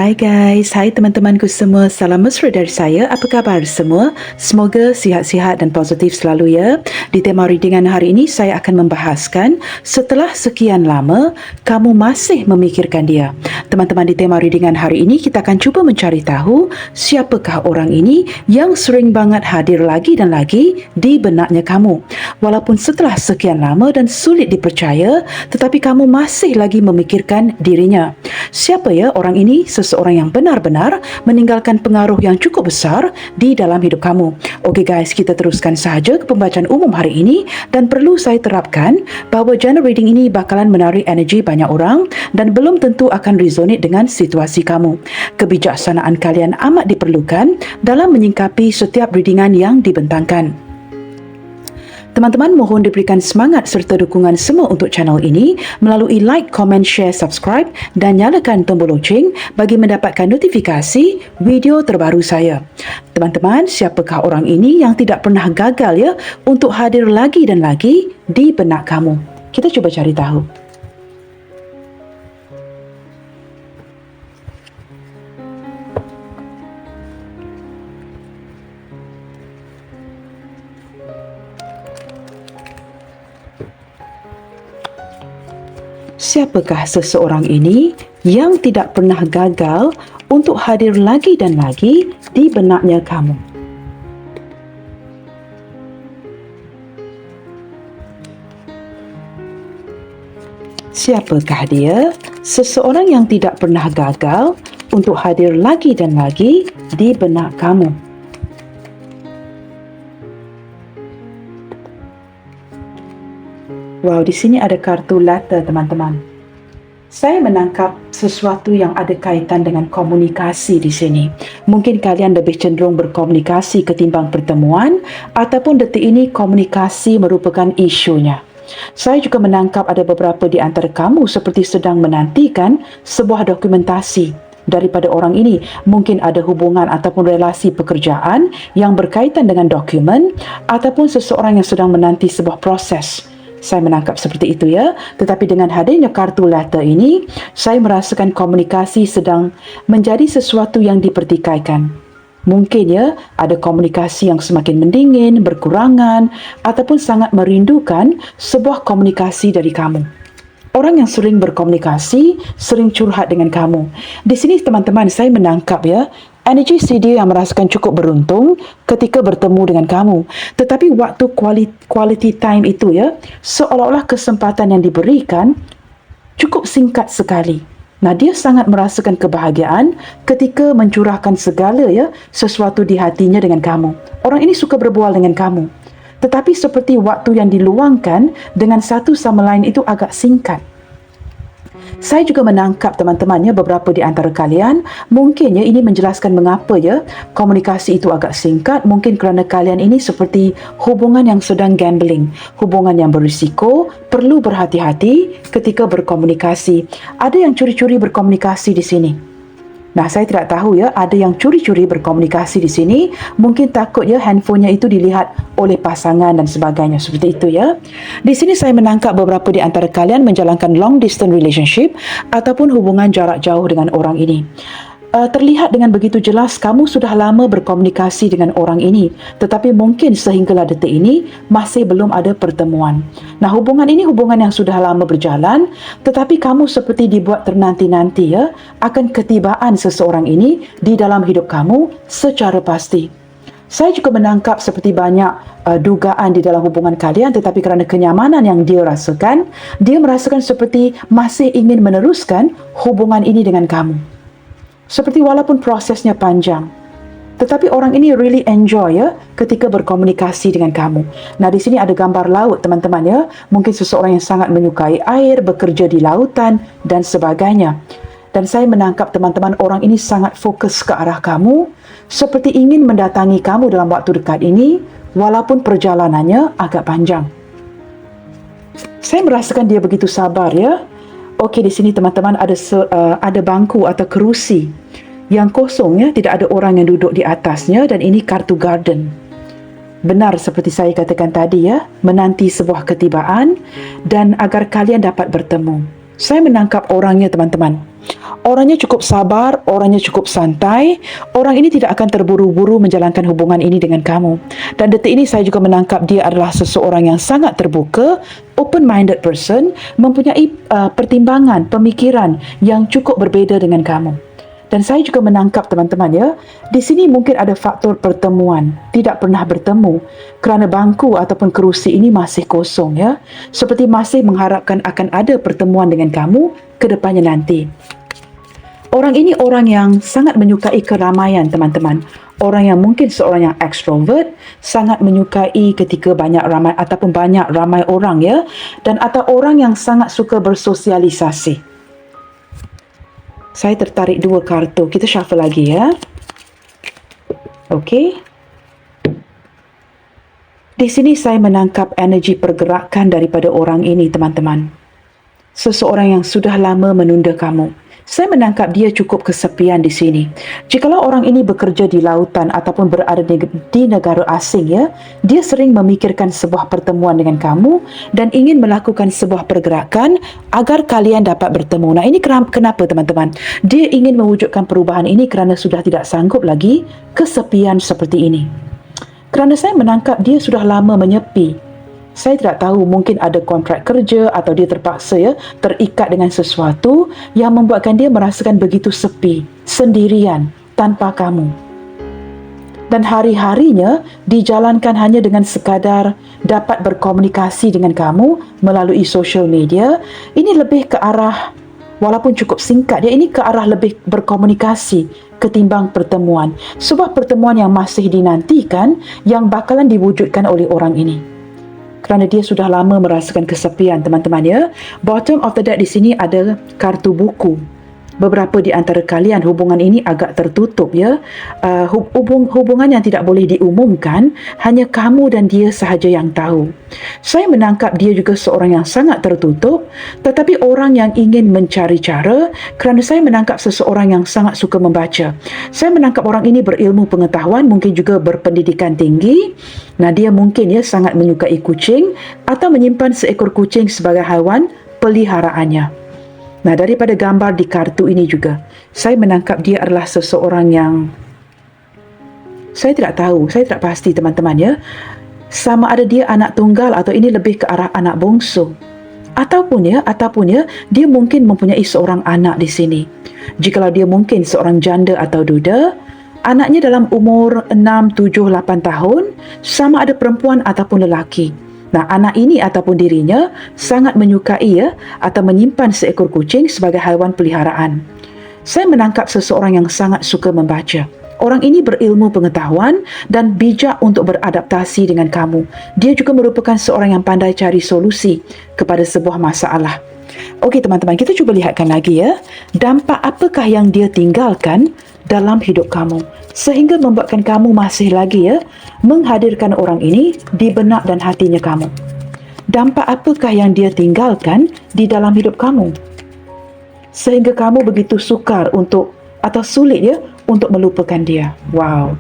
Hai guys, hai teman-temanku semua, salam mesra dari saya. Apa khabar semua? Semoga sihat-sihat dan positif selalu ya. Di tema readingan hari ini saya akan membahaskan setelah sekian lama kamu masih memikirkan dia. Teman-teman, di tema readingan hari ini kita akan cuba mencari tahu siapakah orang ini yang sering banget hadir lagi dan lagi di benaknya kamu. Walaupun setelah sekian lama dan sulit dipercaya, tetapi kamu masih lagi memikirkan dirinya. Siapa ya orang ini? Seseorang yang benar-benar meninggalkan pengaruh yang cukup besar di dalam hidup kamu. Okey guys, kita teruskan sahaja ke pembacaan umum hari ini, dan perlu saya terapkan bahawa general reading ini bakalan menarik energi banyak orang dan belum tentu akan resonate dengan situasi kamu. Kebijaksanaan kalian amat diperlukan dalam menyingkapi setiap readingan yang dibentangkan. Teman-teman, mohon diberikan semangat serta dukungan semua untuk channel ini melalui like, comment, share, subscribe dan nyalakan tombol loceng bagi mendapatkan notifikasi video terbaru saya. Teman-teman, siapakah orang ini yang tidak pernah gagal ya untuk hadir lagi dan lagi di benak kamu? Kita cuba cari tahu. Siapakah seseorang ini yang tidak pernah gagal untuk hadir lagi dan lagi di benaknya kamu? Siapakah dia? Seseorang yang tidak pernah gagal untuk hadir lagi dan lagi di benak kamu. Wow, di sini ada kartu letter, teman-teman. Saya menangkap sesuatu yang ada kaitan dengan komunikasi di sini. Mungkin kalian lebih cenderung berkomunikasi ketimbang pertemuan, ataupun detik ini komunikasi merupakan isunya. Saya juga menangkap ada beberapa di antara kamu seperti sedang menantikan sebuah dokumentasi daripada orang ini. Mungkin ada hubungan ataupun relasi pekerjaan yang berkaitan dengan dokumen, ataupun seseorang yang sedang menanti sebuah proses. Saya menangkap seperti itu ya. Tetapi dengan hadirnya kartu letter ini, saya merasakan komunikasi sedang menjadi sesuatu yang dipertikaikan. Mungkin ya, ada komunikasi yang semakin mendingin, berkurangan, ataupun sangat merindukan sebuah komunikasi dari kamu. Orang yang sering berkomunikasi, sering curhat dengan kamu. Di sini teman-teman, saya menangkap ya, energi si dia yang merasakan cukup beruntung ketika bertemu dengan kamu. Tetapi waktu quality time itu ya, seolah-olah kesempatan yang diberikan cukup singkat sekali. Nah, dia sangat merasakan kebahagiaan ketika mencurahkan segala ya sesuatu di hatinya dengan kamu. Orang ini suka berbual dengan kamu. Tetapi seperti waktu yang diluangkan dengan satu sama lain itu agak singkat. Saya juga menangkap teman-teman ya, beberapa di antara kalian mungkin ya ini menjelaskan mengapa ya komunikasi itu agak singkat. Mungkin kerana kalian ini seperti hubungan yang sedang gambling, hubungan yang berisiko, perlu berhati-hati ketika berkomunikasi. Ada yang curi-curi berkomunikasi di sini. Nah, saya tidak tahu ya, ada yang curi-curi berkomunikasi di sini. Mungkin takut ya handphonenya itu dilihat oleh pasangan dan sebagainya, seperti itu ya. Di sini saya menangkap beberapa di antara kalian menjalankan long distance relationship ataupun hubungan jarak jauh dengan orang ini. Terlihat dengan begitu jelas kamu sudah lama berkomunikasi dengan orang ini, tetapi mungkin sehinggalah detik ini masih belum ada pertemuan. Nah, hubungan ini hubungan yang sudah lama berjalan, tetapi kamu seperti dibuat ternanti-nanti ya akan ketibaan seseorang ini di dalam hidup kamu secara pasti. Saya juga menangkap seperti banyak dugaan di dalam hubungan kalian, tetapi kerana kenyamanan yang dia rasakan, dia merasakan seperti masih ingin meneruskan hubungan ini dengan kamu. Seperti walaupun prosesnya panjang, tetapi orang ini really enjoy ya ketika berkomunikasi dengan kamu. Nah, di sini ada gambar laut teman-teman ya. Mungkin seseorang yang sangat menyukai air, bekerja di lautan dan sebagainya. Dan saya menangkap teman-teman orang ini sangat fokus ke arah kamu, seperti ingin mendatangi kamu dalam waktu dekat ini, walaupun perjalanannya agak panjang. Saya merasakan dia begitu sabar ya. Okey, di sini teman-teman ada bangku atau kerusi yang kosong ya, tidak ada orang yang duduk di atasnya, dan ini kartu garden. Benar seperti saya katakan tadi ya, menanti sebuah ketibaan dan agar kalian dapat bertemu. Saya menangkap orangnya teman-teman. Orangnya cukup sabar, orangnya cukup santai. Orang ini tidak akan terburu-buru menjalankan hubungan ini dengan kamu. Dan detik ini saya juga menangkap dia adalah seseorang yang sangat terbuka, open-minded person, mempunyai pertimbangan, pemikiran yang cukup berbeza dengan kamu. Dan saya juga menangkap teman-teman ya, di sini mungkin ada faktor pertemuan, tidak pernah bertemu kerana bangku ataupun kerusi ini masih kosong ya. Seperti masih mengharapkan akan ada pertemuan dengan kamu ke depannya nanti. Orang ini orang yang sangat menyukai keramaian teman-teman. Orang yang mungkin seorang yang extrovert, sangat menyukai ketika banyak ramai ataupun banyak ramai orang ya. Dan atau orang yang sangat suka bersosialisasi. Saya tertarik 2 kartu. Kita shuffle lagi ya. Okey. Di sini saya menangkap energi pergerakan daripada orang ini, teman-teman. Seseorang yang sudah lama menunda kamu. Saya menangkap dia cukup kesepian di sini. Jikalau orang ini bekerja di lautan ataupun berada di negara asing ya, dia sering memikirkan sebuah pertemuan dengan kamu dan ingin melakukan sebuah pergerakan agar kalian dapat bertemu. Nah, ini kenapa teman-teman? Dia ingin mewujudkan perubahan ini kerana sudah tidak sanggup lagi kesepian seperti ini. Kerana saya menangkap dia sudah lama menyepi. Saya tidak tahu, mungkin ada kontrak kerja atau dia terpaksa ya terikat dengan sesuatu yang membuatkan dia merasakan begitu sepi, sendirian, tanpa kamu. Dan hari-harinya dijalankan hanya dengan sekadar dapat berkomunikasi dengan kamu melalui social media. Ini lebih ke arah, walaupun cukup singkat, ini ke arah lebih berkomunikasi ketimbang pertemuan. Sebuah pertemuan yang masih dinantikan yang bakalan diwujudkan oleh orang ini. Kerana dia sudah lama merasakan kesepian, teman-teman ya. Bottom of the deck di sini ada kartu buku. Beberapa di antara kalian hubungan ini agak tertutup ya. Hubungan yang tidak boleh diumumkan, hanya kamu dan dia sahaja yang tahu. Saya menangkap dia juga seorang yang sangat tertutup, tetapi orang yang ingin mencari cara, kerana saya menangkap seseorang yang sangat suka membaca. Saya menangkap orang ini berilmu pengetahuan, mungkin juga berpendidikan tinggi. Nah, dia mungkin ya sangat menyukai kucing atau menyimpan seekor kucing sebagai haiwan peliharaannya. Nah, daripada gambar di kartu ini juga, saya menangkap dia adalah seseorang yang saya tidak tahu, saya tidak pasti teman-teman ya. Sama ada dia anak tunggal atau ini lebih ke arah anak bongsu. Ataupun ya, dia mungkin mempunyai seorang anak di sini. Jikalau dia mungkin seorang janda atau duda, anaknya dalam umur 6, 7, 8 tahun, sama ada perempuan ataupun lelaki. Nah, anak ini ataupun dirinya sangat menyukai ya atau menyimpan seekor kucing sebagai haiwan peliharaan. Saya menangkap seseorang yang sangat suka membaca. Orang ini berilmu pengetahuan dan bijak untuk beradaptasi dengan kamu. Dia juga merupakan seorang yang pandai cari solusi kepada sebuah masalah. Okey teman-teman, kita cuba lihatkan lagi ya. Dampak apakah yang dia tinggalkan dalam hidup kamu sehingga membuatkan kamu masih lagi ya menghadirkan orang ini di benak dan hatinya kamu. Dampak apakah yang dia tinggalkan di dalam hidup kamu sehingga kamu begitu sukar untuk atau sulit ya untuk melupakan dia. Wow.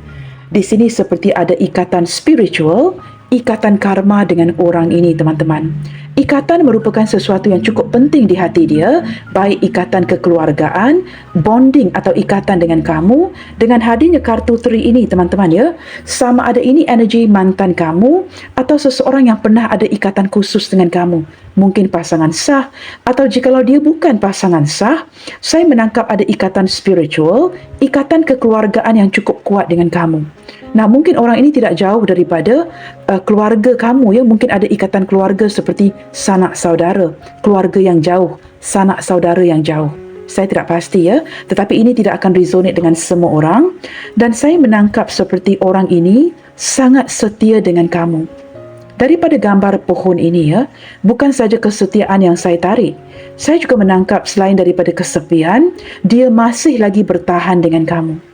Di sini seperti ada ikatan spiritual, ikatan karma dengan orang ini teman-teman. Ikatan merupakan sesuatu yang cukup penting di hati dia, baik ikatan kekeluargaan, bonding atau ikatan dengan kamu. Dengan hadirnya kartu 3 ini teman-teman ya, sama ada ini energi mantan kamu atau seseorang yang pernah ada ikatan khusus dengan kamu. Mungkin pasangan sah atau jikalau dia bukan pasangan sah, saya menangkap ada ikatan spiritual, ikatan kekeluargaan yang cukup kuat dengan kamu. Nah, mungkin orang ini tidak jauh daripada keluarga kamu ya, mungkin ada ikatan keluarga seperti sanak saudara, keluarga yang jauh, sanak saudara yang jauh. Saya tidak pasti ya, tetapi ini tidak akan resonate dengan semua orang dan saya menangkap seperti orang ini sangat setia dengan kamu. Daripada gambar pohon ini ya, bukan saja kesetiaan yang saya tarik. Saya juga menangkap selain daripada kesepian, dia masih lagi bertahan dengan kamu.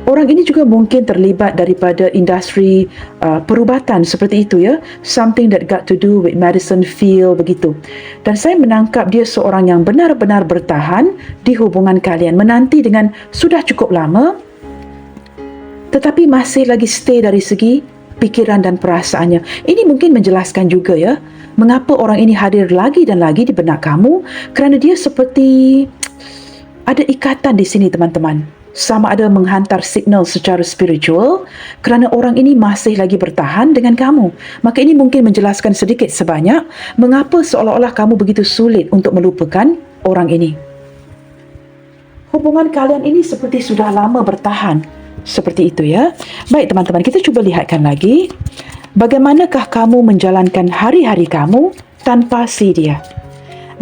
Orang ini juga mungkin terlibat daripada industri perubatan seperti itu ya. Something that got to do with medicine field begitu. Dan saya menangkap dia seorang yang benar-benar bertahan di hubungan kalian. Menanti dengan sudah cukup lama. Tetapi masih lagi stay dari segi pikiran dan perasaannya. Ini mungkin menjelaskan juga ya, mengapa orang ini hadir lagi dan lagi di benak kamu, kerana dia seperti ada ikatan di sini teman-teman. Sama ada menghantar signal secara spiritual kerana orang ini masih lagi bertahan dengan kamu. Maka ini mungkin menjelaskan sedikit sebanyak mengapa seolah-olah kamu begitu sulit untuk melupakan orang ini. Hubungan kalian ini seperti sudah lama bertahan. Seperti itu ya. Baik teman-teman, kita cuba lihatkan lagi. Bagaimanakah kamu menjalankan hari-hari kamu tanpa si dia?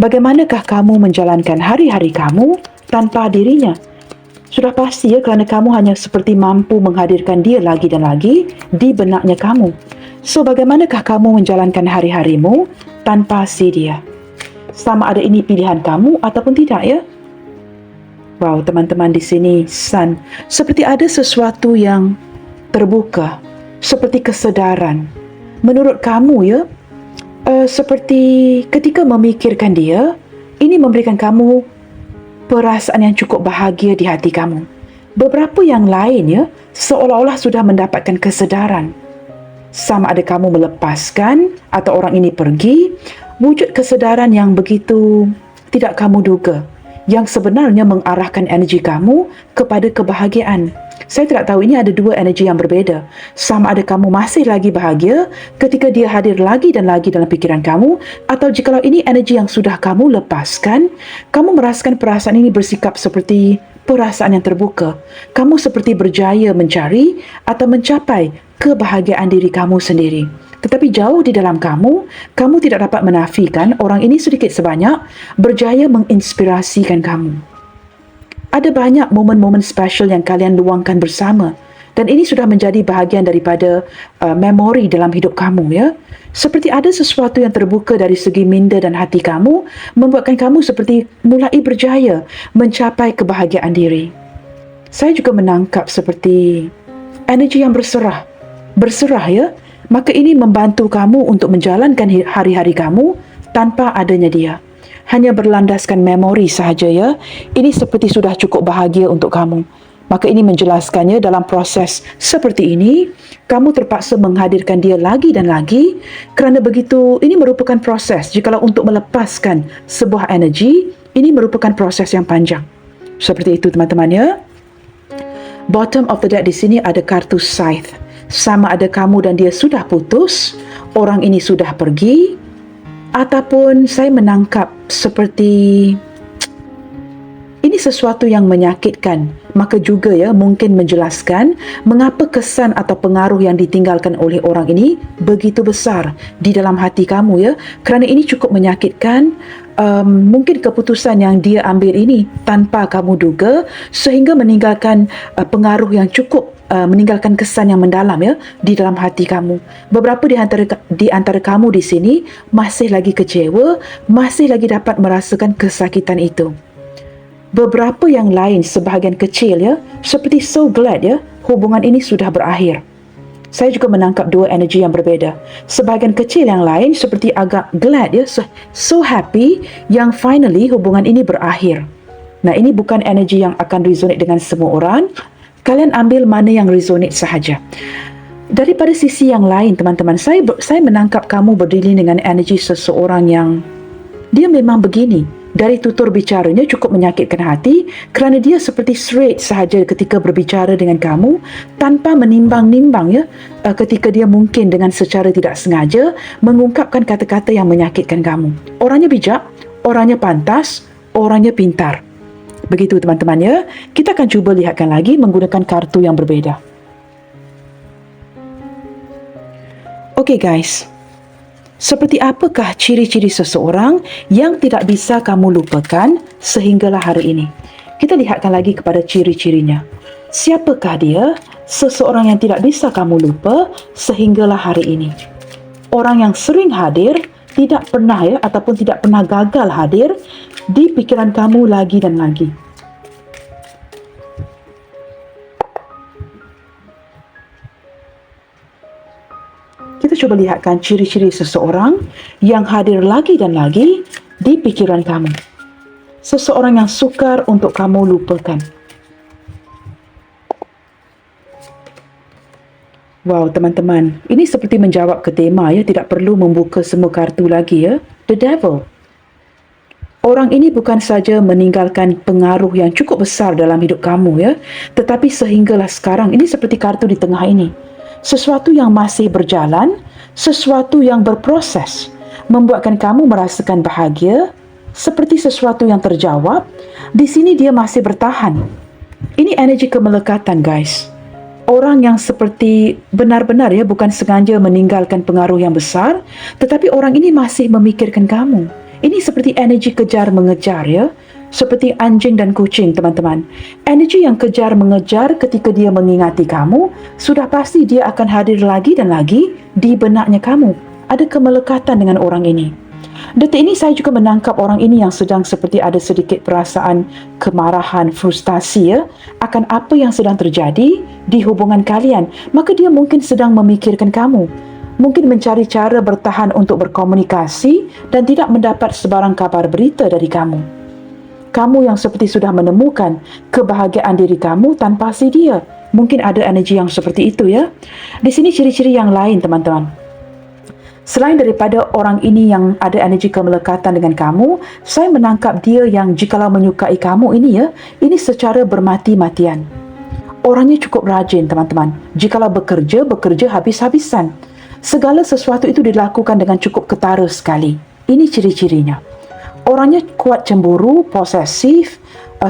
Bagaimanakah kamu menjalankan hari-hari kamu tanpa dirinya? Sudah pasti ya, kerana kamu hanya seperti mampu menghadirkan dia lagi dan lagi di benaknya kamu. So, bagaimanakah kamu menjalankan hari-harimu tanpa si dia? Sama ada ini pilihan kamu ataupun tidak ya? Wow, teman-teman di sini, Sun, seperti ada sesuatu yang terbuka, seperti kesedaran. Menurut kamu ya, seperti ketika memikirkan dia, ini memberikan kamu perasaan yang cukup bahagia di hati kamu. Beberapa yang lain ya, seolah-olah sudah mendapatkan kesedaran. Sama ada kamu melepaskan atau orang ini pergi, wujud kesedaran yang begitu tidak kamu duga, yang sebenarnya mengarahkan energi kamu kepada kebahagiaan. Saya tidak tahu, ini ada dua energi yang berbeda. Sama ada kamu masih lagi bahagia ketika dia hadir lagi dan lagi dalam pikiran kamu, atau jikalau ini energi yang sudah kamu lepaskan, kamu merasakan perasaan ini bersikap seperti perasaan yang terbuka. Kamu seperti berjaya mencari atau mencapai kebahagiaan diri kamu sendiri. Tetapi jauh di dalam kamu, kamu tidak dapat menafikan orang ini sedikit sebanyak berjaya menginspirasikan kamu. Ada banyak momen-momen special yang kalian luangkan bersama, dan ini sudah menjadi bahagian daripada memori dalam hidup kamu ya. Seperti ada sesuatu yang terbuka dari segi minda dan hati kamu, membuatkan kamu seperti mulai berjaya mencapai kebahagiaan diri. Saya juga menangkap seperti energi yang berserah ya. Maka ini membantu kamu untuk menjalankan hari-hari kamu tanpa adanya dia. Hanya berlandaskan memori sahaja ya. Ini seperti sudah cukup bahagia untuk kamu. Maka ini menjelaskannya dalam proses seperti ini, kamu terpaksa menghadirkan dia lagi dan lagi kerana begitu ini merupakan proses. Jikalau untuk melepaskan sebuah energi, ini merupakan proses yang panjang. Seperti itu teman-teman ya. Bottom of the deck di sini ada kartu Scythe. Sama ada kamu dan dia sudah putus, orang ini sudah pergi, ataupun saya menangkap seperti ini sesuatu yang menyakitkan. Maka juga ya mungkin menjelaskan mengapa kesan atau pengaruh yang ditinggalkan oleh orang ini begitu besar di dalam hati kamu ya. Kerana ini cukup menyakitkan. Mungkin keputusan yang dia ambil ini tanpa kamu duga sehingga meninggalkan pengaruh yang cukup, meninggalkan kesan yang mendalam ya di dalam hati kamu. Beberapa di antara kamu di sini masih lagi kecewa, masih lagi dapat merasakan kesakitan itu. Beberapa yang lain, sebahagian kecil ya, seperti so glad ya, hubungan ini sudah berakhir. Saya juga menangkap dua energi yang berbeda. Sebahagian kecil yang lain seperti agak glad ya, so happy yang finally hubungan ini berakhir. Nah, ini bukan energi yang akan resonate dengan semua orang. Kalian ambil mana yang resonate sahaja. Daripada sisi yang lain teman-teman, saya menangkap kamu berdiri dengan energi seseorang yang dia memang begini. Dari tutur bicaranya cukup menyakitkan hati kerana dia seperti straight sahaja ketika berbicara dengan kamu tanpa menimbang-nimbang ya, ketika dia mungkin dengan secara tidak sengaja mengungkapkan kata-kata yang menyakitkan kamu. Orangnya bijak, orangnya pantas, orangnya pintar. Begitu teman-teman ya. Kita akan cuba lihatkan lagi menggunakan kartu yang berbeda. Okay guys. Seperti apakah ciri-ciri seseorang yang tidak bisa kamu lupakan sehinggalah hari ini? Kita lihatkan lagi kepada ciri-cirinya. Siapakah dia? Seseorang yang tidak bisa kamu lupa sehinggalah hari ini. Orang yang sering hadir, tidak pernah ya, ataupun tidak pernah gagal hadir di pikiran kamu lagi dan lagi. Kita coba lihatkan ciri-ciri seseorang yang hadir lagi dan lagi di pikiran kamu. Seseorang yang sukar untuk kamu lupakan. Wow, teman-teman, ini seperti menjawab ke tema ya, tidak perlu membuka semua kartu lagi ya. The Devil. Orang ini bukan saja meninggalkan pengaruh yang cukup besar dalam hidup kamu ya, tetapi sehinggalah sekarang ini seperti kartu di tengah ini. Sesuatu yang masih berjalan, sesuatu yang berproses, membuatkan kamu merasakan bahagia, seperti sesuatu yang terjawab. Di sini dia masih bertahan. Ini energi kemelekatan, guys. Orang yang seperti benar-benar ya bukan sengaja meninggalkan pengaruh yang besar, tetapi orang ini masih memikirkan kamu. Ini seperti energi kejar mengejar ya, seperti anjing dan kucing, teman-teman. Energi yang kejar mengejar ketika dia mengingati kamu, sudah pasti dia akan hadir lagi dan lagi di benaknya kamu. Ada kemelekatan dengan orang ini. Detik ini saya juga menangkap orang ini yang sedang seperti ada sedikit perasaan kemarahan, frustasi ya, akan apa yang sedang terjadi di hubungan kalian. Maka dia mungkin sedang memikirkan kamu. Mungkin mencari cara bertahan untuk berkomunikasi dan tidak mendapat sebarang kabar berita dari kamu. Kamu yang seperti sudah menemukan kebahagiaan diri kamu tanpa si dia. Mungkin ada energi yang seperti itu ya. Di sini ciri-ciri yang lain, teman-teman. Selain daripada orang ini yang ada energi kemelekatan dengan kamu, saya menangkap dia yang jikalau menyukai kamu ini ya, ini secara bermati-matian. Orangnya cukup rajin, teman-teman. Jikalau bekerja habis-habisan. Segala sesuatu itu dilakukan dengan cukup ketara sekali. Ini ciri-cirinya. Orangnya kuat cemburu, posesif,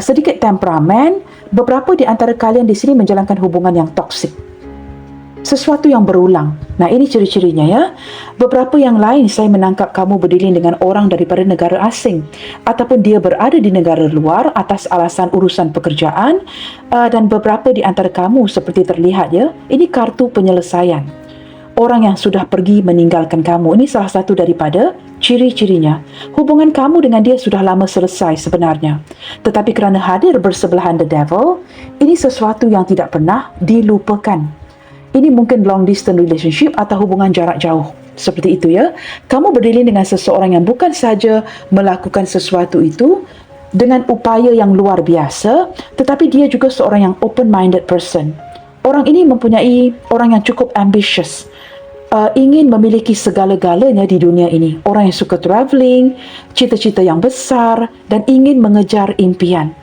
sedikit temperamen. Beberapa di antara kalian di sini menjalankan hubungan yang toksik. Sesuatu yang berulang. Nah, ini ciri-cirinya ya. Beberapa yang lain saya menangkap kamu berdilin dengan orang daripada negara asing ataupun dia berada di negara luar atas alasan urusan pekerjaan, dan beberapa di antara kamu seperti terlihat ya, ini kartu penyelesaian. Orang yang sudah pergi meninggalkan kamu, ini salah satu daripada ciri-cirinya. Hubungan kamu dengan dia sudah lama selesai sebenarnya. Tetapi kerana hadir bersebelahan the devil, ini sesuatu yang tidak pernah dilupakan. Ini mungkin long distance relationship atau hubungan jarak jauh. Seperti itu ya. Kamu berdilin dengan seseorang yang bukan saja melakukan sesuatu itu dengan upaya yang luar biasa, tetapi dia juga seorang yang open-minded person. Orang ini mempunyai orang yang cukup ambitious, ingin memiliki segala-galanya di dunia ini. Orang yang suka travelling, cita-cita yang besar dan ingin mengejar impian.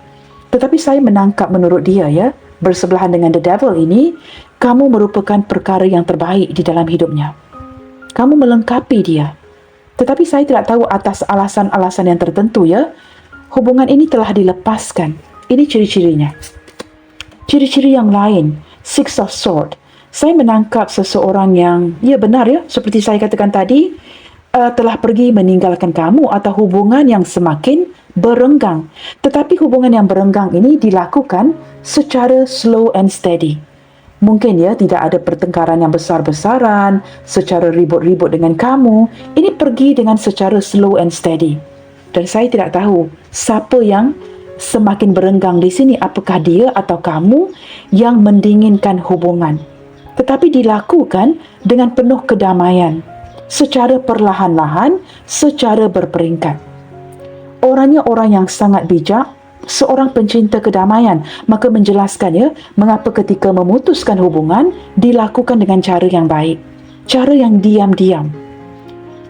Tetapi saya menangkap menurut dia ya, bersebelahan dengan the devil ini, kamu merupakan perkara yang terbaik di dalam hidupnya. Kamu melengkapi dia. Tetapi saya tidak tahu atas alasan-alasan yang tertentu ya, hubungan ini telah dilepaskan. Ini ciri-cirinya. Ciri-ciri yang lain, Six of Swords. Saya menangkap seseorang yang, ya benar ya, seperti saya katakan tadi, telah pergi meninggalkan kamu atau hubungan yang semakin berenggang. Tetapi hubungan yang berenggang ini dilakukan secara slow and steady. Mungkin ya tidak ada pertengkaran yang besar-besaran, secara ribut-ribut dengan kamu. Ini pergi dengan secara slow and steady. Dan saya tidak tahu siapa yang semakin berenggang di sini, apakah dia atau kamu yang mendinginkan hubungan. Tetapi dilakukan dengan penuh kedamaian, secara perlahan-lahan, secara berperingkat. Orangnya orang yang sangat bijak, seorang pencinta kedamaian, maka menjelaskan ya, mengapa ketika memutuskan hubungan, dilakukan dengan cara yang baik, cara yang diam-diam.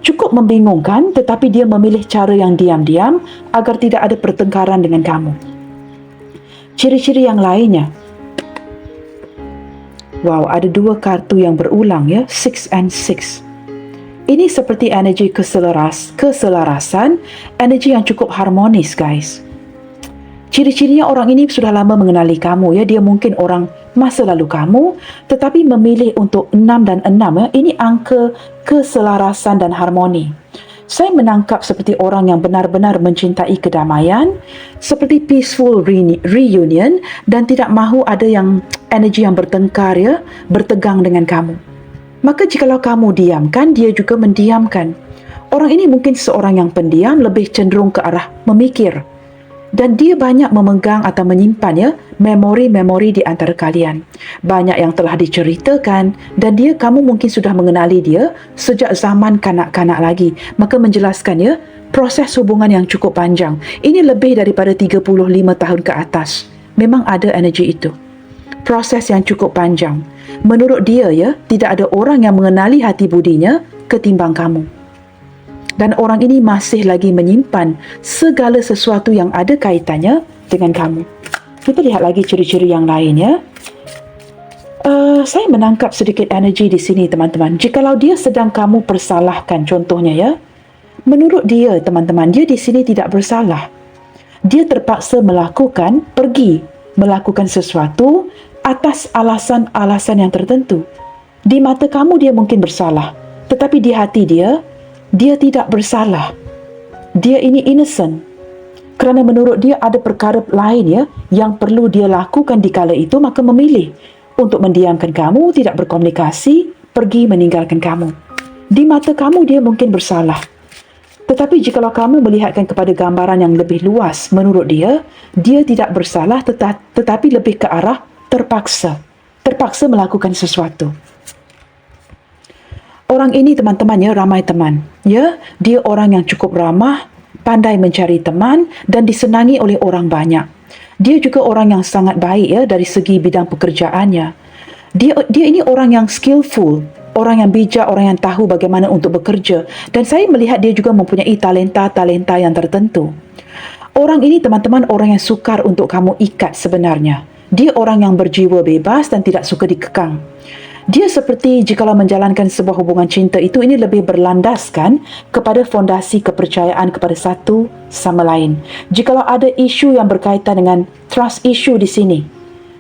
Cukup membingungkan, tetapi dia memilih cara yang diam-diam agar tidak ada pertengkaran dengan kamu. Ciri-ciri yang lainnya. Wow, ada dua kartu yang berulang ya, 6 and 6. Ini seperti energi keselarasan, energi yang cukup harmonis, guys. Ciri-cirinya orang ini sudah lama mengenali kamu ya, dia mungkin orang masa lalu kamu, tetapi memilih untuk 6 dan 6 ya, ini angka keselarasan dan harmoni. Saya menangkap seperti orang yang benar-benar mencintai kedamaian, seperti peaceful reunion dan tidak mahu ada yang energi yang bertengkar ya, bertegang dengan kamu. Maka jikalau kamu diamkan, dia juga mendiamkan. Orang ini mungkin seorang yang pendiam, lebih cenderung ke arah memikir. Dan dia banyak memegang atau menyimpan ya, memori-memori di antara kalian. Banyak yang telah diceritakan dan kamu mungkin sudah mengenali dia sejak zaman kanak-kanak lagi. Maka menjelaskan ya, proses hubungan yang cukup panjang. Ini lebih daripada 35 tahun ke atas. Memang ada energi itu. proses yang cukup panjang. Menurut dia ya, tidak ada orang yang mengenali hati budinya ketimbang kamu. Dan orang ini masih lagi menyimpan segala sesuatu yang ada kaitannya dengan kamu. Kita lihat lagi ciri-ciri yang lain ya. Saya menangkap sedikit energi di sini teman-teman. Jikalau dia sedang kamu persalahkan contohnya ya. Menurut dia teman-teman, dia di sini tidak bersalah. Dia terpaksa pergi melakukan sesuatu atas alasan-alasan yang tertentu. Di mata kamu dia mungkin bersalah, tetapi di hati dia tidak bersalah. Dia ini innocent. Kerana menurut dia ada perkara lain ya yang perlu dia lakukan di kala itu, maka memilih untuk mendiamkan kamu, tidak berkomunikasi, pergi meninggalkan kamu. Di mata kamu dia mungkin bersalah. Tetapi jikalau kamu melihatkan kepada gambaran yang lebih luas, menurut dia tidak bersalah tetapi lebih ke arah terpaksa melakukan sesuatu. Orang ini teman-teman ya, ramai teman. Ya, dia orang yang cukup ramah, pandai mencari teman dan disenangi oleh orang banyak. Dia juga orang yang sangat baik ya dari segi bidang pekerjaannya. Dia ini orang yang skillful, orang yang bijak, orang yang tahu bagaimana untuk bekerja. Dan saya melihat dia juga mempunyai talenta-talenta yang tertentu. Orang ini teman-teman orang yang sukar untuk kamu ikat sebenarnya. Dia orang yang berjiwa bebas dan tidak suka dikekang. Dia seperti jikalau menjalankan sebuah hubungan cinta itu, ini lebih berlandaskan kepada fondasi kepercayaan kepada satu sama lain. Jikalau ada isu yang berkaitan dengan trust issue di sini,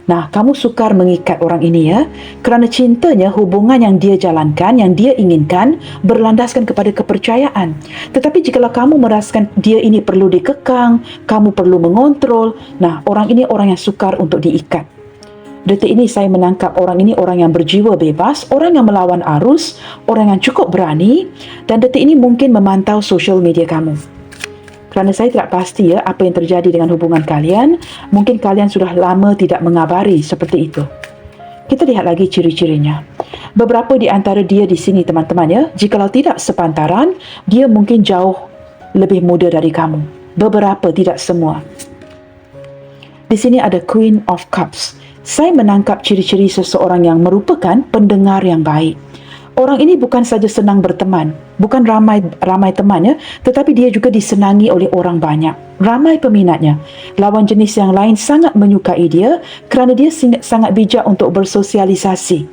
nah, kamu sukar mengikat orang ini ya, kerana cintanya, hubungan yang dia jalankan, yang dia inginkan, berlandaskan kepada kepercayaan. Tetapi jikalau kamu merasakan dia ini perlu dikekang, kamu perlu mengontrol, nah, orang ini orang yang sukar untuk diikat. Detik ini saya menangkap orang ini orang yang berjiwa bebas, orang yang melawan arus, orang yang cukup berani, dan detik ini mungkin memantau social media kamu. Kerana saya tidak pasti ya apa yang terjadi dengan hubungan kalian, mungkin kalian sudah lama tidak mengabari seperti itu. Kita lihat lagi ciri-cirinya. Beberapa di antara dia di sini teman-teman ya, jikalau tidak sepantaran, dia mungkin jauh lebih muda dari kamu. Beberapa, tidak semua. Di sini ada Queen of Cups. Saya menangkap ciri-ciri seseorang yang merupakan pendengar yang baik. Orang ini bukan saja senang berteman, bukan ramai teman ya, tetapi dia juga disenangi oleh orang banyak. Ramai peminatnya. Lawan jenis yang lain sangat menyukai dia kerana dia sangat bijak untuk bersosialisasi.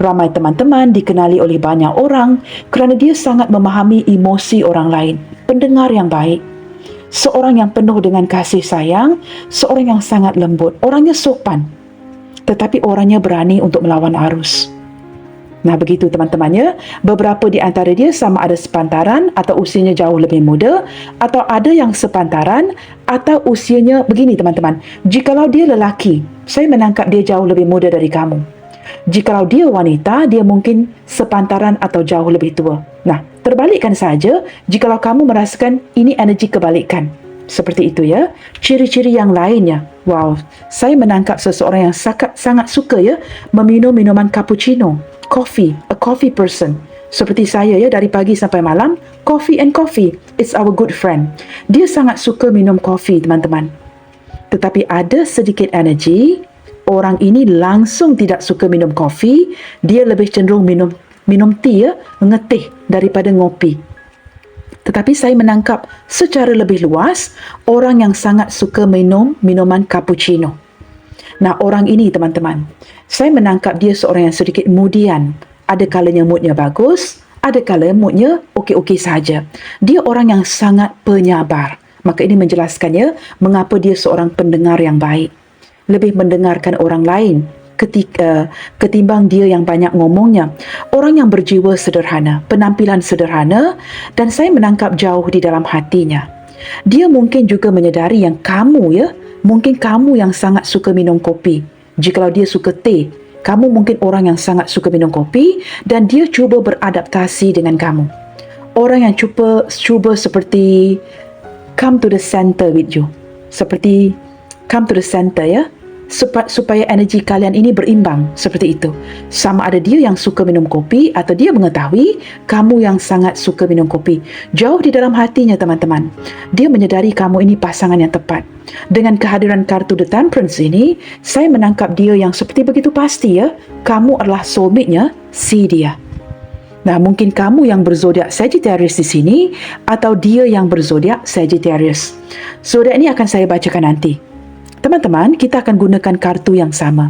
Ramai teman-teman, dikenali oleh banyak orang kerana dia sangat memahami emosi orang lain. Pendengar yang baik. Seorang yang penuh dengan kasih sayang, seorang yang sangat lembut, orangnya sopan, tetapi orangnya berani untuk melawan arus. Nah, begitu teman-temannya. Beberapa di antara dia sama ada sepantaran atau usianya jauh lebih muda, atau ada yang sepantaran atau usianya begini teman-teman. Jikalau dia lelaki, saya menangkap dia jauh lebih muda dari kamu. Jikalau dia wanita, dia mungkin sepantaran atau jauh lebih tua. Nah, terbalikkan saja jikalau kamu merasakan ini energi kebalikan. Seperti itu ya. Ciri-ciri yang lainnya. Wow, saya menangkap seseorang yang sangat suka ya meminum minuman cappuccino, coffee, a coffee person. Seperti saya ya, dari pagi sampai malam, coffee and coffee. It's our good friend. Dia sangat suka minum coffee, teman-teman. Tetapi ada sedikit energi, orang ini langsung tidak suka minum coffee, dia lebih cenderung minum tea ya, ngeteh daripada ngopi. Tetapi saya menangkap secara lebih luas orang yang sangat suka minum minuman cappuccino. Nah, orang ini teman-teman, saya menangkap dia seorang yang sedikit moodian. Ada kalanya moodnya bagus, ada kalanya moodnya okey-okey saja. Dia orang yang sangat penyabar. Maka ini menjelaskannya mengapa dia seorang pendengar yang baik. Lebih mendengarkan orang lain ketimbang dia yang banyak ngomongnya. Orang yang berjiwa sederhana, penampilan sederhana, dan saya menangkap jauh di dalam hatinya. Dia mungkin juga menyedari yang mungkin kamu yang sangat suka minum kopi. Jikalau dia suka teh, kamu mungkin orang yang sangat suka minum kopi, dan dia cuba beradaptasi dengan kamu. Orang yang cuba seperti come to the center with you. Seperti come to the center ya. supaya energi kalian ini berimbang, seperti itu. Sama ada dia yang suka minum kopi atau dia mengetahui kamu yang sangat suka minum kopi. Jauh di dalam hatinya teman-teman, dia menyedari kamu ini pasangan yang tepat. Dengan kehadiran kartu The Temperance ini, saya menangkap dia yang seperti begitu pasti ya, kamu adalah soulmate-nya si dia. Nah, mungkin kamu yang berzodiak Sagittarius di sini atau dia yang berzodiak Sagittarius. Zodiak ini akan saya bacakan nanti. Teman-teman, kita akan gunakan kartu yang sama.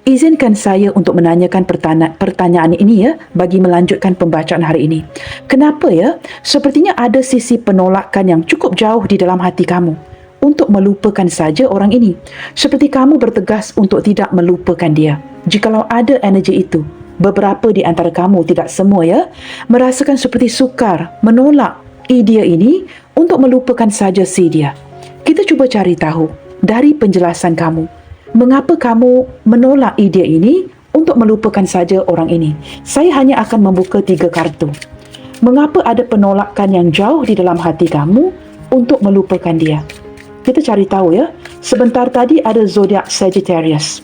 Izinkan saya untuk menanyakan pertanyaan ini ya, bagi melanjutkan pembacaan hari ini. Kenapa ya? Sepertinya ada sisi penolakan yang cukup jauh di dalam hati kamu untuk melupakan saja orang ini. Seperti kamu bertegas untuk tidak melupakan dia. Jikalau ada energi itu, beberapa di antara kamu, tidak semua ya, merasakan seperti sukar menolak idea ini untuk melupakan saja si dia. Kita cuba cari tahu dari penjelasan kamu, mengapa kamu menolak idea ini untuk melupakan saja orang ini. Saya hanya akan membuka 3 kartu. Mengapa ada penolakan yang jauh di dalam hati kamu untuk melupakan dia? Kita cari tahu ya. Sebentar tadi ada zodiak Sagittarius.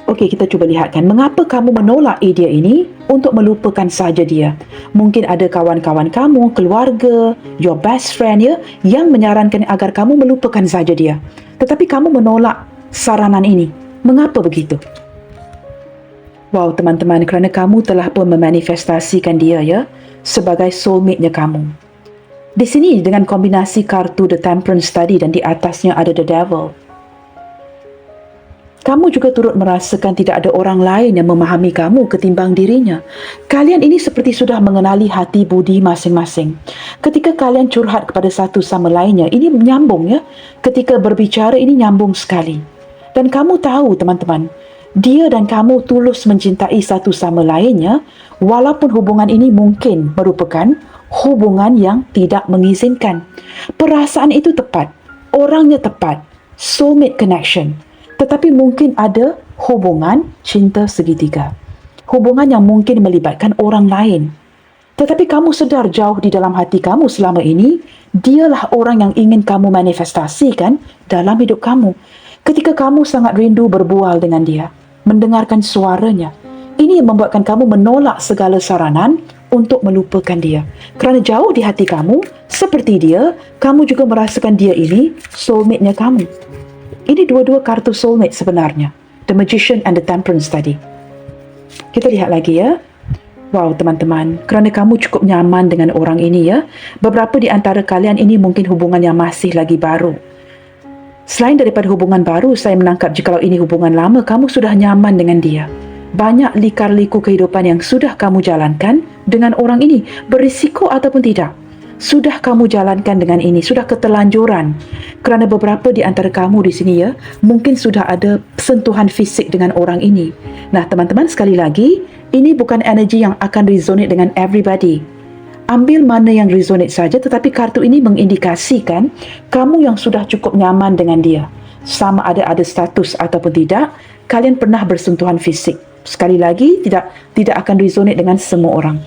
Okey, kita cuba lihatkan mengapa kamu menolak idea ini untuk melupakan saja dia. Mungkin ada kawan-kawan kamu, keluarga, your best friend ya, yang menyarankan agar kamu melupakan saja dia. Tetapi kamu menolak saranan ini. Mengapa begitu? Wow, teman-teman, kerana kamu telah pun memanifestasikan dia ya, sebagai soulmate-nya kamu. Di sini dengan kombinasi kartu The Temperance tadi dan di atasnya ada The Devil. Kamu juga turut merasakan tidak ada orang lain yang memahami kamu ketimbang dirinya. Kalian ini seperti sudah mengenali hati budi masing-masing. Ketika kalian curhat kepada satu sama lainnya, ini menyambung ya. Ketika berbicara ini nyambung sekali. Dan kamu tahu teman-teman, dia dan kamu tulus mencintai satu sama lainnya, walaupun hubungan ini mungkin merupakan hubungan yang tidak mengizinkan. Perasaan itu tepat, orangnya tepat, soulmate connection. Tetapi mungkin ada hubungan cinta segitiga. Hubungan yang mungkin melibatkan orang lain. Tetapi kamu sedar jauh di dalam hati kamu selama ini, dialah orang yang ingin kamu manifestasikan dalam hidup kamu. Ketika kamu sangat rindu berbual dengan dia, mendengarkan suaranya, ini yang membuatkan kamu menolak segala saranan untuk melupakan dia. Kerana jauh di hati kamu, seperti dia, kamu juga merasakan dia ini soulmate-nya kamu. Ini dua-dua kartu soulmate sebenarnya. The Magician and the Temperance tadi. Kita lihat lagi ya. Wow teman-teman, kerana kamu cukup nyaman dengan orang ini ya. Beberapa di antara kalian ini mungkin hubungan yang masih lagi baru. Selain daripada hubungan baru, saya menangkap jikalau ini hubungan lama, kamu sudah nyaman dengan dia. Banyak lika-liku kehidupan yang sudah kamu jalankan dengan orang ini. Berisiko ataupun tidak, sudah kamu jalankan dengan ini, sudah keterlanjuran. Kerana beberapa di antara kamu di sini ya, mungkin sudah ada sentuhan fisik dengan orang ini. Nah, teman-teman, sekali lagi, ini bukan energi yang akan resonate dengan everybody. Ambil mana yang resonate saja, tetapi kartu ini mengindikasikan kamu yang sudah cukup nyaman dengan dia. Sama ada status ataupun tidak, kalian pernah bersentuhan fisik. Sekali lagi, tidak akan resonate dengan semua orang.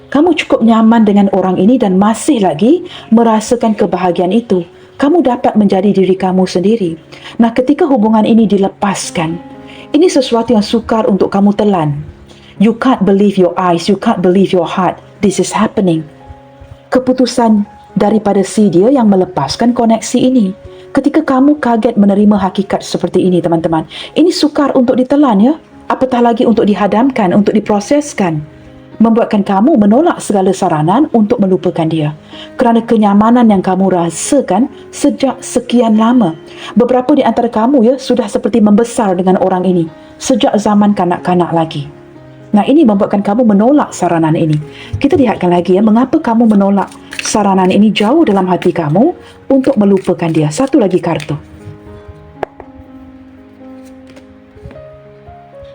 Kamu cukup nyaman dengan orang ini dan masih lagi merasakan kebahagiaan itu. Kamu dapat menjadi diri kamu sendiri. Nah, ketika hubungan ini dilepaskan, ini sesuatu yang sukar untuk kamu telan. You can't believe your eyes, you can't believe your heart. This is happening. Keputusan daripada si dia yang melepaskan koneksi ini. Ketika kamu kaget menerima hakikat seperti ini, teman-teman, ini sukar untuk ditelan ya. Apatah lagi untuk dihadamkan, untuk diproseskan. Membuatkan kamu menolak segala saranan untuk melupakan dia. Kerana kenyamanan yang kamu rasakan sejak sekian lama. Beberapa di antara kamu ya sudah seperti membesar dengan orang ini sejak zaman kanak-kanak lagi. Nah, ini membuatkan kamu menolak saranan ini. Kita lihatkan lagi ya, mengapa kamu menolak saranan ini jauh dalam hati kamu untuk melupakan dia. Satu lagi kartu.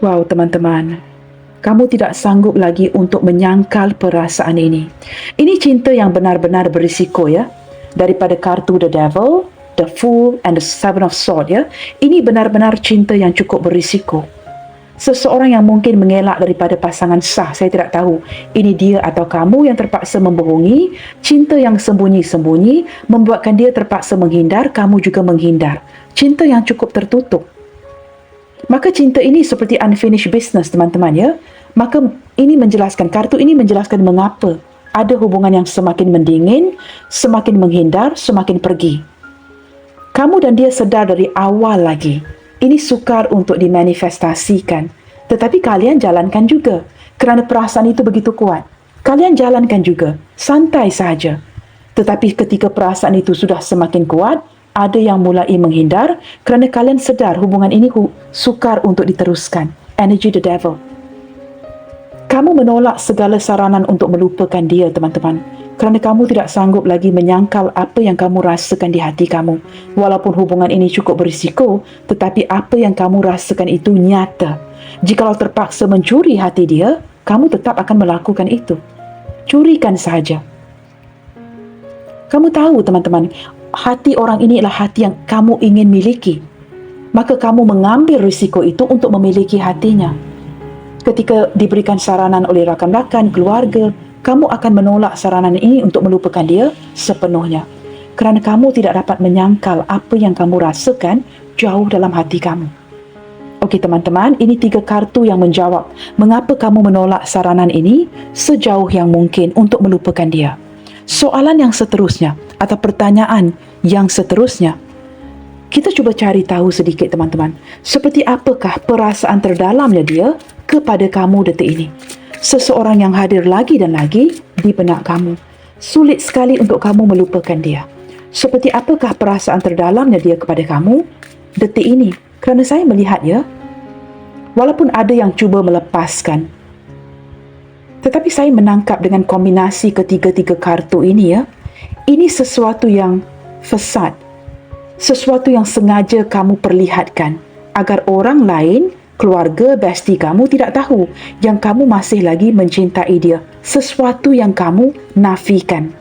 Wow, teman-teman. Kamu tidak sanggup lagi untuk menyangkal perasaan ini. Ini cinta yang benar-benar berisiko ya. Daripada kartu The Devil, The Fool and the Seven of Swords ya. Ini benar-benar cinta yang cukup berisiko. Seseorang yang mungkin mengelak daripada pasangan sah, saya tidak tahu. Ini dia atau kamu yang terpaksa membohongi. Cinta yang sembunyi-sembunyi membuatkan dia terpaksa menghindar, kamu juga menghindar. cinta yang cukup tertutup. Maka cinta ini seperti unfinished business, teman-teman ya. Maka ini menjelaskan, kartu ini menjelaskan mengapa ada hubungan yang semakin mendingin, semakin menghindar, semakin pergi. Kamu dan dia sedar dari awal lagi, ini sukar untuk dimanifestasikan. Tetapi kalian jalankan juga, kerana perasaan itu begitu kuat. Kalian jalankan juga, santai saja. Tetapi ketika perasaan itu sudah semakin kuat, ada yang mulai menghindar kerana kalian sedar hubungan ini sukar untuk diteruskan. Energy the devil. Kamu menolak segala saranan untuk melupakan dia, teman-teman. Kerana kamu tidak sanggup lagi menyangkal apa yang kamu rasakan di hati kamu. Walaupun hubungan ini cukup berisiko, tetapi apa yang kamu rasakan itu nyata. Jikalau terpaksa mencuri hati dia, kamu tetap akan melakukan itu. Curikan saja. Kamu tahu, teman-teman, hati orang ini adalah hati yang kamu ingin miliki. Maka kamu mengambil risiko itu untuk memiliki hatinya. Ketika diberikan saranan oleh rakan-rakan, keluarga, kamu akan menolak saranan ini untuk melupakan dia sepenuhnya. Kerana kamu tidak dapat menyangkal apa yang kamu rasakan jauh dalam hati kamu. Okey teman-teman, ini 3 kartu yang menjawab mengapa kamu menolak saranan ini sejauh yang mungkin untuk melupakan dia. Soalan yang seterusnya atau pertanyaan yang seterusnya, kita cuba cari tahu sedikit teman-teman. Seperti apakah perasaan terdalamnya dia kepada kamu detik ini? Seseorang yang hadir lagi dan lagi di benak kamu. Sulit sekali untuk kamu melupakan dia. Seperti apakah perasaan terdalamnya dia kepada kamu detik ini? Kerana saya melihat ya, walaupun ada yang cuba melepaskan, tetapi saya menangkap dengan kombinasi ketiga-tiga kartu ini ya, ini sesuatu yang fasad. Sesuatu yang sengaja kamu perlihatkan agar orang lain, keluarga, bestie kamu tidak tahu yang kamu masih lagi mencintai dia. Sesuatu yang kamu nafikan.